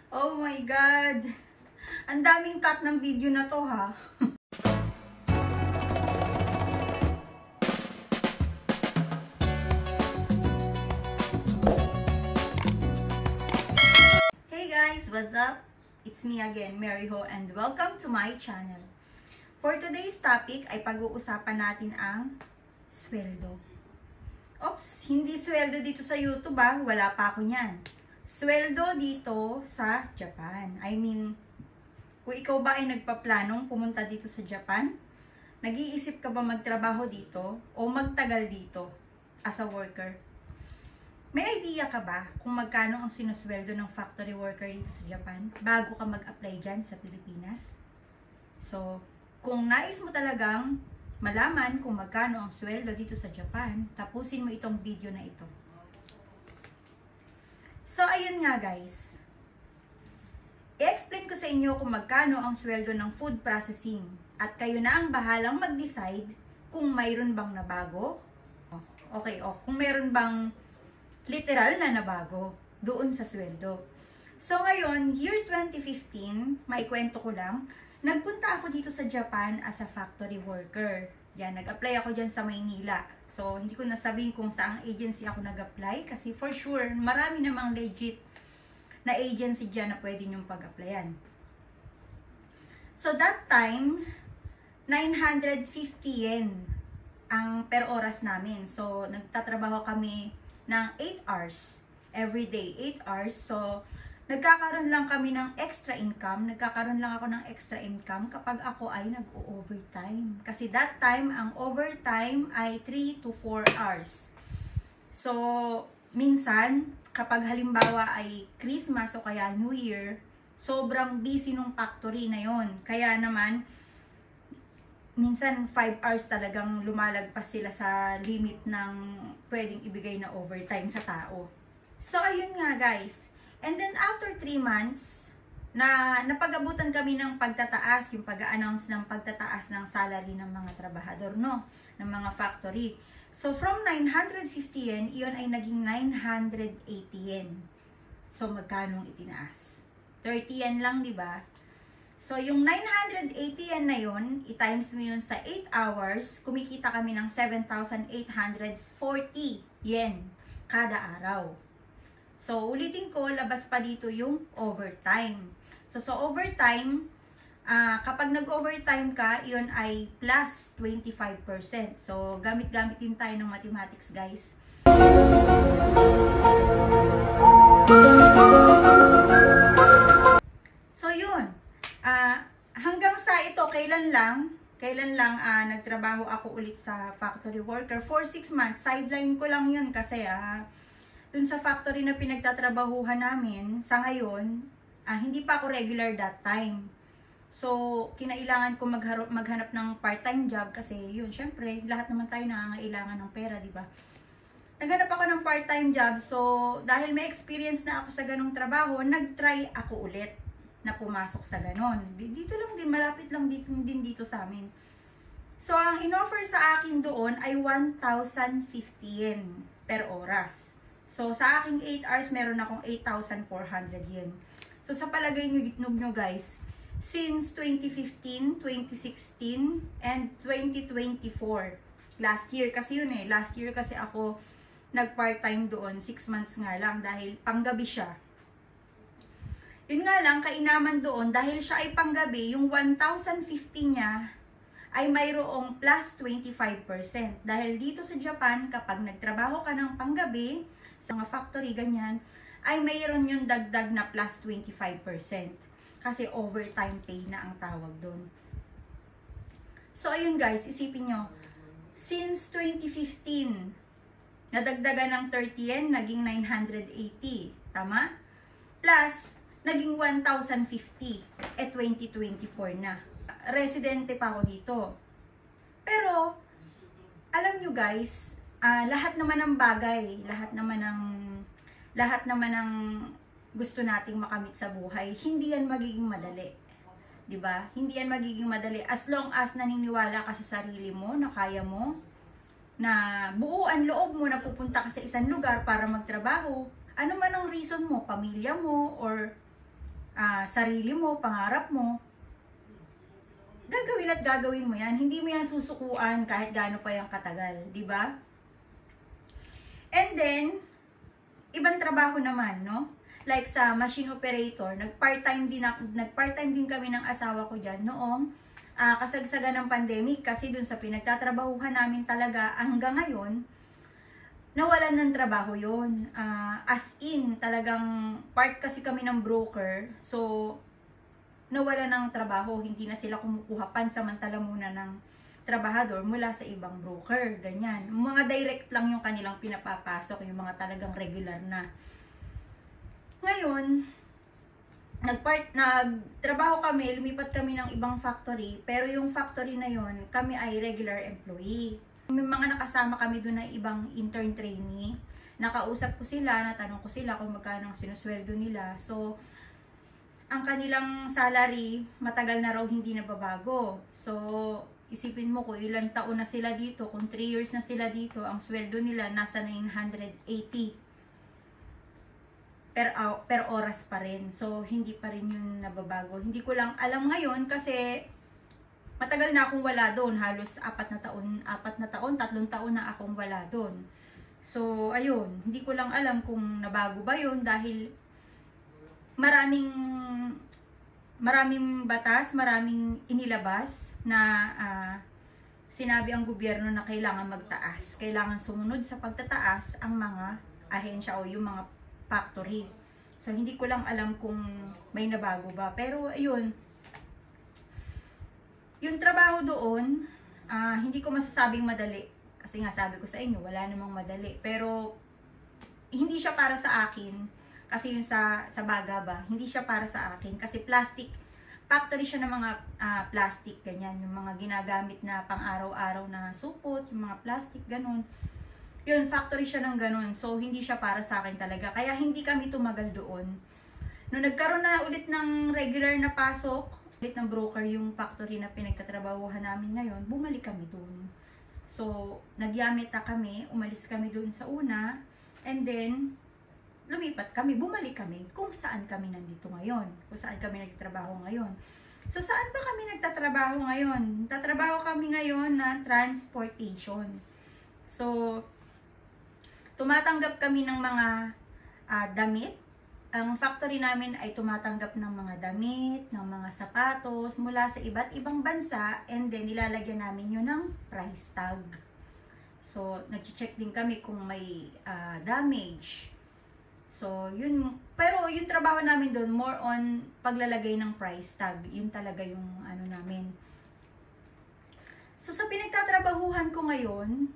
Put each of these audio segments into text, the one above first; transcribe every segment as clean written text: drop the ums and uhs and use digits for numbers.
Oh my God! Ang daming cut ng video na to ha. Hey guys! What's up? It's me again, Mary Ho, and welcome to my channel. For today's topic ay pag-uusapan natin ang sweldo. Oops! Hindi sweldo dito sa YouTube ha. Wala pa ako niyan. Sweldo dito sa Japan. I mean, kung ikaw ba ay nagpaplanong pumunta dito sa Japan, nag-iisip ka ba magtrabaho dito o magtagal dito as a worker? May idea ka ba kung magkano ang sinusweldo ng factory worker dito sa Japan bago ka mag-apply dyan sa Pilipinas? So, kung nais mo talagang malaman kung magkano ang sweldo dito sa Japan, tapusin mo itong video na ito. So, ayun nga guys. I-explain ko sa inyo kung magkano ang sweldo ng food processing. At kayo na ang bahalang mag-decide kung mayroon bang nabago. Okay, kung mayroon bang literal na nabago doon sa sweldo. So, ngayon, year 2015, may kwento ko lang, nagpunta ako dito sa Japan as a factory worker. Yan, nag-apply ako dyan sa Maynila. So, hindi ko nasabihin kung saang agency ako nag-apply kasi for sure, marami namang legit na agency dyan na pwede nyong pag-applyan. So, that time, 950 yen ang per oras namin. So, nagtatrabaho kami ng 8 hours every day, 8 hours. So, nagkakaroon lang kami ng extra income. Nagkakaroon lang ako ng extra income kapag ako ay nag-overtime. Kasi that time, ang overtime ay 3 to 4 hours. So, minsan, kapag halimbawa ay Christmas o kaya New Year, sobrang busy nung factory na yon. Kaya naman, minsan 5 hours talagang lumalagpas sila sa limit ng pwedeng ibigay na overtime sa tao. So, ayun nga guys. And then after 3 months, napag-abutan kami ng pagtataas, yung pag-a-announce ng pagtataas ng salary ng mga trabahador, no? Ng mga factory. So, from 950 yen, iyon ay naging 980 yen. So, magkano itinaas? 30 yen lang, di ba? So, yung 980 yen na yun, i-times mo yun sa 8 hours, kumikita kami ng 7,840 yen kada araw. So, ulitin ko, labas pa dito yung overtime. So, overtime, kapag nag-overtime ka, yun ay plus 25%. So, gamit-gamit din tayo ng mathematics, guys. So, yun. Hanggang sa ito, kailan lang nagtrabaho ako ulit sa factory worker for 6 months. Sideline ko lang yun kasi dun sa factory na pinagtatrabahuhan namin, sa ngayon, hindi pa ako regular that time. So, kinailangan ko maghanap ng part-time job kasi yun, syempre, lahat naman tayo nangangailangan ng pera, di ba? Naghanap ako ng part-time job, so, dahil may experience na ako sa ganong trabaho, nag-try ako ulit na pumasok sa ganon. Dito lang din, malapit lang dito sa amin. So, ang in-offer sa akin doon ay 1,050 yen per oras. So, sa aking 8 hours, meron akong 8,400 yen. So, sa palagay nyo guys, since 2015, 2016, and 2024, last year kasi yun last year kasi ako nag-part-time doon, 6 months nga lang dahil panggabi siya. Yun nga lang, kainaman doon, dahil siya ay panggabi, yung 1,050 niya ay mayroong plus 25%. Dahil dito sa Japan, kapag nagtrabaho ka ng panggabi, sa mga factory, ganyan, ay mayroon yung dagdag na plus 25%. Kasi overtime pay na ang tawag doon. So, ayun guys, isipin nyo, since 2015, nadagdagan ng 30 yen, naging 980. Tama? Plus, naging 1,050. 2024 na. Residente pa ako dito. Pero, alam nyo guys, lahat naman ng bagay, lahat naman ng gusto nating makamit sa buhay, hindi yan magiging madali. 'Di ba? Hindi yan magiging madali as long as naniniwala ka sa sarili mo na kaya mo, na buo ang loob mo na pupunta ka sa isang lugar para magtrabaho. Ano man ang reason mo, pamilya mo or sarili mo, pangarap mo, gagawin at gagawin mo yan. Hindi mo yan susukuan kahit gaano pa yung katagal, di ba? And then, ibang trabaho naman, no? Like sa machine operator, nag-part-time din kami ng asawa ko dyan noong kasagsagan ng pandemic, kasi dun sa pinagtatrabahuhan namin talaga hanggang ngayon, nawalan ng trabaho yun. As in, talagang part kasi kami ng broker, so nawala ng trabaho, hindi na sila kumukuha pansamantala muna ng trabahador mula sa ibang broker, ganyan. Mga direct lang yung kanilang pinapapasok, yung mga talagang regular na. Ngayon, nagtrabaho kami, lumipat kami ng ibang factory, pero yung factory na yon, kami ay regular employee. May mga nakasama kami doon na ibang intern trainee, nakausap ko sila, natanong ko sila kung magkano ang sinusweldo nila. So, ang kanilang salary, matagal na raw hindi nababago. So, isipin mo kung ilang taon na sila dito, kung 3 years na sila dito, ang sweldo nila nasa 980 per oras pa rin. So, hindi pa rin yun nababago. Hindi ko lang alam ngayon kasi matagal na akong wala doon. Halos 4 na taon, 3 taon na akong wala doon. So, ayun, hindi ko lang alam kung nabago ba yun dahil maraming batas, maraming inilabas na sinabi ang gobyerno na kailangan magtaas. Kailangan sumunod sa pagtataas ang mga ahensya o yung mga factory. So, hindi ko lang alam kung may nabago ba. Pero, ayun, yung trabaho doon, hindi ko masasabing madali. Kasi nga sabi ko sa inyo, wala namang madali. Pero, hindi siya para sa akin. Kasi yun sa Baga ba, hindi siya para sa akin. Kasi plastic, factory siya ng mga plastic, ganyan. Yung mga ginagamit na pang-araw-araw na supot, yung mga plastic, ganun. Yun, factory siya ng ganun. So, hindi siya para sa akin talaga. Kaya hindi kami tumagal doon. Nung nagkaroon na ulit ng regular na pasok, ulit ng broker yung factory na pinagtatrabahuhan namin ngayon, bumalik kami doon. So, nagyamita kami, umalis kami doon sa una, and then, lumipat kami, bumalik kami kung saan kami nandito ngayon, kung saan kami nagtatrabaho ngayon. So, saan ba kami nagtatrabaho ngayon? Nagtatrabaho kami ngayon na transportation. So, tumatanggap kami ng mga damit. Ang factory namin ay tumatanggap ng mga damit, ng mga sapatos mula sa iba't ibang bansa, and then nilalagyan namin yun ng price tag. So, nag-check din kami kung may damage. So, yun, pero yung trabaho namin doon, more on paglalagay ng price tag. Yun talaga yung ano namin. So, sa pinagtatrabahuhan ko ngayon,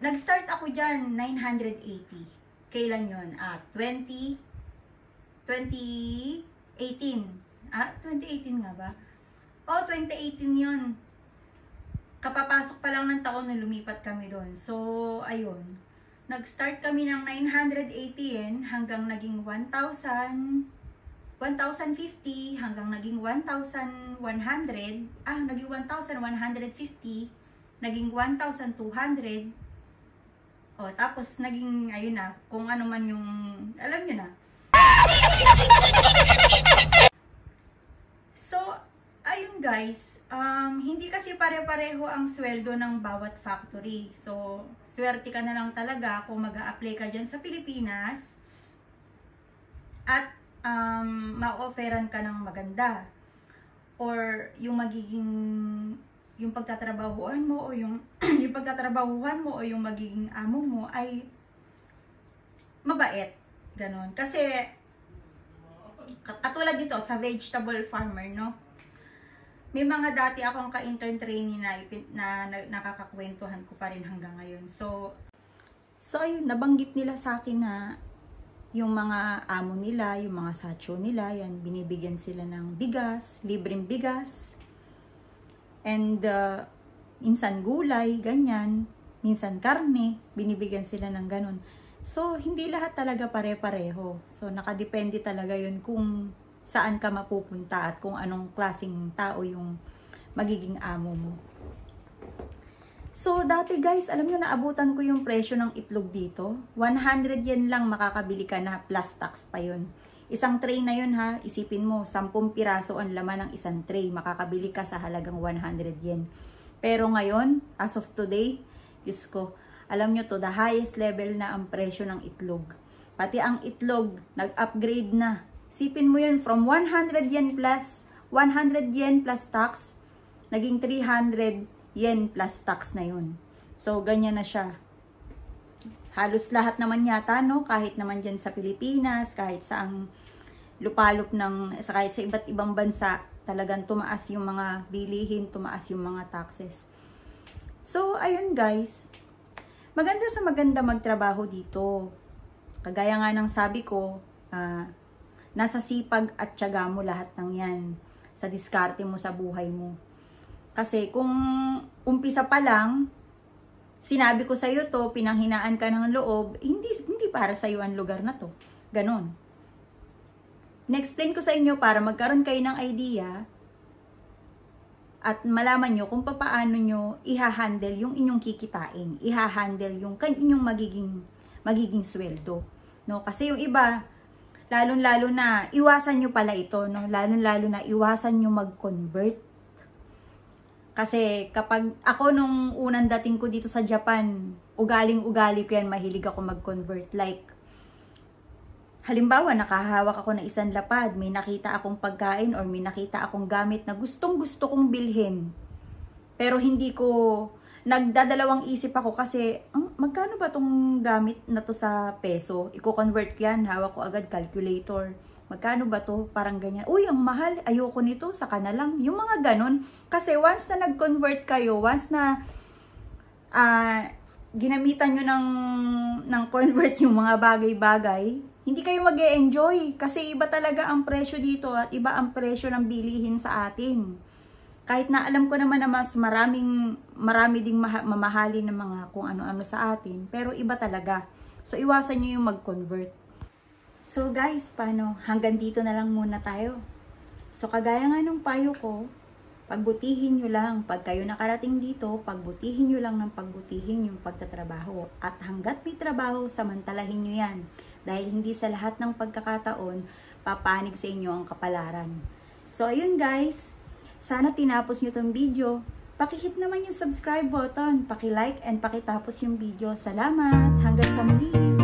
nag-start ako dyan, 980. Kailan yun? 2018. 2018 nga ba? Oh, 2018 yun. Kapapasok pa lang ng taon nung lumipat kami doon. So, ayun. Nag-start kami ng 980 yen hanggang naging 1,050 hanggang naging 1,100. Naging 1,150, naging 1,200. O, tapos naging, ayun na, kung ano man yung, alam nyo na. So, ayun guys, hindi kasi pare-pareho ang sweldo ng bawat factory. So, swerte ka na lang talaga kung mag-a-apply ka dyan sa Pilipinas at ma-offeran ka ng maganda. Or yung magiging, yung pagtatrabahuan mo o yung, yung pagtatrabahuhan mo o yung magiging amo mo ay mabait. Ganon. Kasi, katulad dito sa vegetable farmer, no? May mga dati akong ka-intern trainee na nakakakwentuhan ko pa rin hanggang ngayon. So ayun, nabanggit nila sa akin na yung mga amo nila, yung mga sacho nila, yan, binibigyan sila ng bigas, libreng bigas. And, minsan gulay, ganyan. Minsan karne, binibigyan sila ng ganun. So, hindi lahat talaga pare-pareho. So, nakadepende talaga yun kung saan ka mapupunta at kung anong klaseng tao yung magiging amo mo. So, dati guys, alam nyo, naabutan ko yung presyo ng itlog dito. 100 yen lang makakabili ka na, plus tax pa yun. Isang tray na yun ha, isipin mo, 10 piraso ang laman ng isang tray. Makakabili ka sa halagang 100 yen. Pero ngayon, as of today, Diyos ko, alam nyo to, the highest level na ang presyo ng itlog. Pati ang itlog, nag-upgrade na. Isipin mo yun, from 100 yen plus tax, naging 300 yen plus tax na yun. So, ganyan na siya. Halos lahat naman yata, no? Kahit naman dyan sa Pilipinas, kahit sa lupalop kahit sa iba't ibang bansa, talagang tumaas yung mga bilihin, tumaas yung mga taxes. So, ayun guys. Maganda sa maganda magtrabaho dito. Kagaya nga ng sabi ko, nasa sipag at tiyaga mo lahat ng yan. Sa diskarte mo sa buhay mo. Kasi kung umpisa pa lang, sinabi ko sa'yo to, pinanghinaan ka ng loob, hindi para sa'yo ang lugar na to. Ganon. Na-explain ko sa inyo para magkaroon kayo ng idea at malaman nyo kung paano nyo iha-handle yung inyong kikitain. Iha-handle yung inyong magiging sweldo. No? Kasi yung iba, lalong-lalo na, iwasan nyo pala ito. No? Lalong-lalo na, iwasan nyo mag-convert. Kasi kapag ako nung unang dating ko dito sa Japan, ugaling-ugali ko yan, mahilig ako mag-convert. Like, halimbawa, nakahawak ako ng isang lapad, may nakita akong pagkain or may nakita akong gamit na gustong-gusto kong bilhin. Pero hindi ko, nagdadalawang isip ako kasi, magkano ba tong gamit na to sa peso? Iko-convert ko yan, hawak ko agad calculator. Magkano ba to? Parang ganyan. Uy, ang mahal. Ayoko nito. Saka na lang. Yung mga ganon. Kasi once na nag-convert kayo, once na ginamitan nyo ng convert yung mga bagay-bagay, hindi kayo mag-e-enjoy. Kasi iba talaga ang presyo dito at iba ang presyo ng bilihin sa atin. Kahit na alam ko naman na mas marami ding mamahalin ng mga kung ano-ano sa atin. Pero iba talaga. So, iwasan nyo yung mag-convert. So guys, paano? Hanggang dito na lang muna tayo. So kagaya nga nung payo ko, pagbutihin nyo lang. Pag kayo nakarating dito, pagbutihin nyo lang ng pagbutihin yung pagtatrabaho. At hanggat may trabaho, samantalahin nyo yan. Dahil hindi sa lahat ng pagkakataon, papanig sa inyo ang kapalaran. So ayun guys, sana tinapos nyo tong video. Pakihit naman yung subscribe button, paki-like and pakitapos yung video. Salamat! Hanggang sa muli!